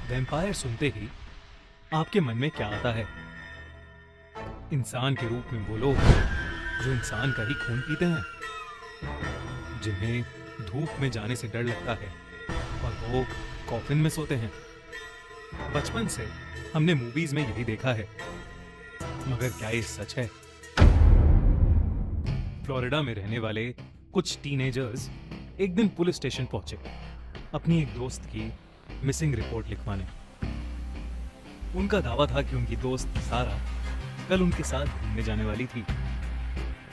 Vampire सुनते ही आपके मन में क्या आता है? इंसान के रूप में वो लोग जो इंसान का ही खून पीते हैं, जिन्हें धूप में जाने से डर लगता है और वो कॉफिन में सोते हैं। बचपन से हमने मूवीज में यही देखा है, मगर क्या ये सच है? फ्लोरिडा में रहने वाले कुछ टीनेजर्स एक दिन पुलिस स्टेशन पहुंचे अपनी एक दोस्त की मिसिंग रिपोर्ट लिखवाने। उनका दावा था कि उनकी दोस्त सारा कल उनके साथ घूमने जाने वाली थी,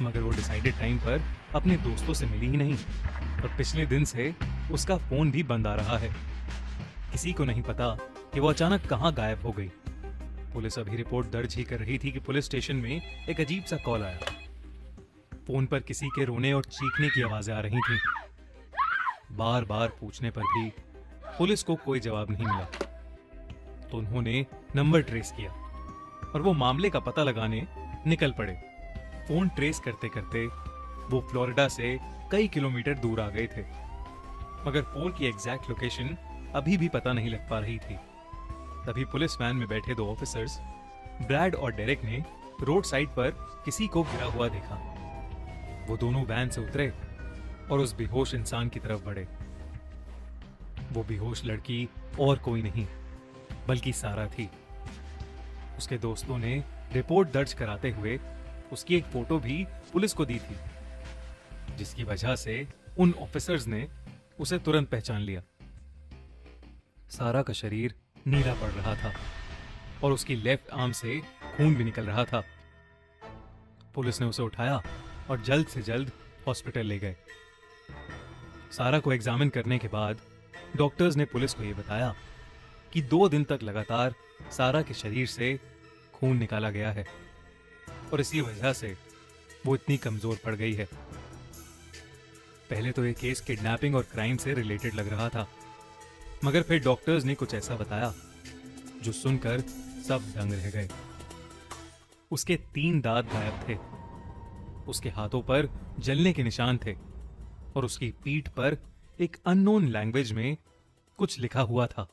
मगर वो डिसाइडेड टाइम पर अपने दोस्तों से मिली ही नहीं और पिछले दिन से उसका फोन भी बंद आ रहा है। किसी को नहीं पता कि वो अचानक कहां गायब हो गई। पुलिस अभी रिपोर्ट दर्ज ही कर रही थी कि पुलिस स्टेशन में एक अजीब सा कॉल आया। फोन पर किसी के रोने और चीखने की आवाजें आ रही थीं। बार बार पूछने पर भी पुलिस को कोई जवाब नहीं मिला, तो उन्होंने नंबर ट्रेस किया और वो मामले का पता लगाने निकल पड़े। फोन ट्रेस करते करते वो फ्लोरिडा से कई किलोमीटर दूर आ गए थे, मगर फोन की एग्जैक्ट लोकेशन अभी भी पता नहीं लग पा रही थी। तभी पुलिस वैन में बैठे दो ऑफिसर्स ब्रैड और डेरेक ने रोड साइड पर किसी को गिरा हुआ देखा। वो दोनों वैन से उतरे और उस बेहोश इंसान की तरफ बढ़े। वो बेहोश लड़की और कोई नहीं बल्कि सारा थी। उसके दोस्तों ने रिपोर्ट दर्ज कराते हुए उसकी एक फोटो भी पुलिस को दी थी, जिसकी वजह से उन ऑफिसर्स ने उसे तुरंत पहचान लिया। सारा का शरीर नीला पड़ रहा था और उसकी लेफ्ट आर्म से खून भी निकल रहा था। पुलिस ने उसे उठाया और जल्द से जल्द हॉस्पिटल ले गए। सारा को एग्जामिन करने के बाद डॉक्टर्स ने पुलिस को यह बताया कि 2 दिन तक लगातार सारा के शरीर से खून निकाला गया है और इसी वजह से वो इतनी कमजोर पड़ गई है। पहले तो ये केस किडनैपिंग और क्राइम से रिलेटेड लग रहा था, मगर फिर डॉक्टर्स ने कुछ ऐसा बताया जो सुनकर सब दंग रह गए। उसके 3 दांत गायब थे, उसके हाथों पर जलने के निशान थे और उसकी पीठ पर एक अननोन लैंग्वेज में कुछ लिखा हुआ था।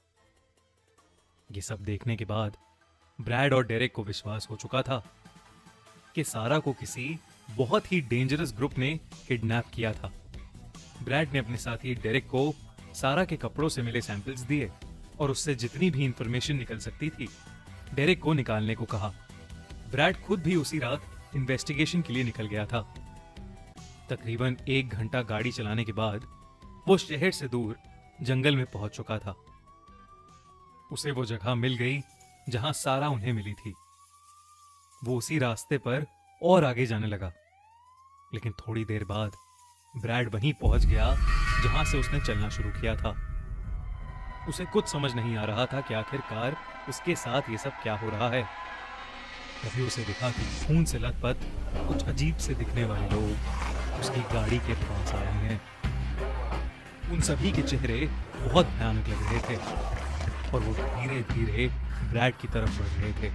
ये सब देखने के बाद ब्रैड और डेरेक को विश्वास हो चुका था कि सारा को किसी बहुत ही डेंजरस ग्रुप ने किडनैप किया था। ब्रैड ने अपने साथी डेरेक को सारा के कपड़ों से मिले सैंपल्स दिए और उससे जितनी भी इंफॉर्मेशन निकल सकती थी डेरेक को निकालने को कहा। ब्रैड खुद भी उसी रात इन्वेस्टिगेशन के लिए निकल गया था। तकरीबन 1 घंटा गाड़ी चलाने के बाद वो शहर से दूर जंगल में पहुंच चुका था। उसे वो जगह मिल गई जहां सारा उन्हें मिली थी। वो उसी रास्ते पर और आगे जाने लगा, लेकिन थोड़ी देर बाद ब्रैड वहीं पहुंच गया जहां से उसने चलना शुरू किया था। उसे कुछ समझ नहीं आ रहा था कि आखिरकार उसके साथ ये सब क्या हो रहा है। तभी उसे दिखा कि खून से लथपथ कुछ अजीब से दिखने वाले लोग उसकी गाड़ी के पास आए हैं। उन सभी के चेहरे बहुत भयानक लग रहे थे और वो धीरे धीरे ब्रैड की तरफ बढ़ रहे थे।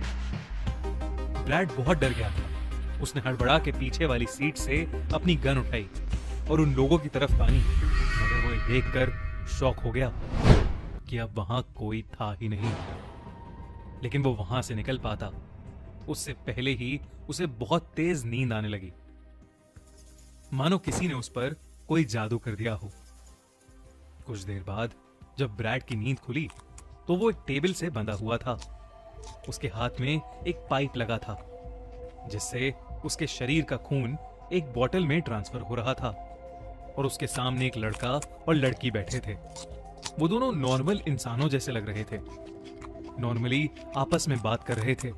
ब्रैड बहुत डर गया था। उसने हड़बड़ा के पीछे वाली सीट से अपनी गन उठाई और उन लोगों की तरफ तानी, मगर वो देखकर शॉक हो गया कि अब वहां कोई था ही नहीं। लेकिन वो वहां से निकल पाता उससे पहले ही उसे बहुत तेज नींद आने लगी, मानो किसी ने उस पर कोई जादू कर दिया हो। कुछ देर बाद जब ब्रैड की नींद खुली तो वो एक टेबल से बंधा हुआ था। उसके हाथ में एक पाइप लगा था जिससे उसके शरीर का खून एक बोतल में ट्रांसफर हो रहा था और उसके सामने एक लड़का और लड़की बैठे थे। वो दोनों नॉर्मल इंसानों जैसे लग रहे थे, नॉर्मली आपस में बात कर रहे थे।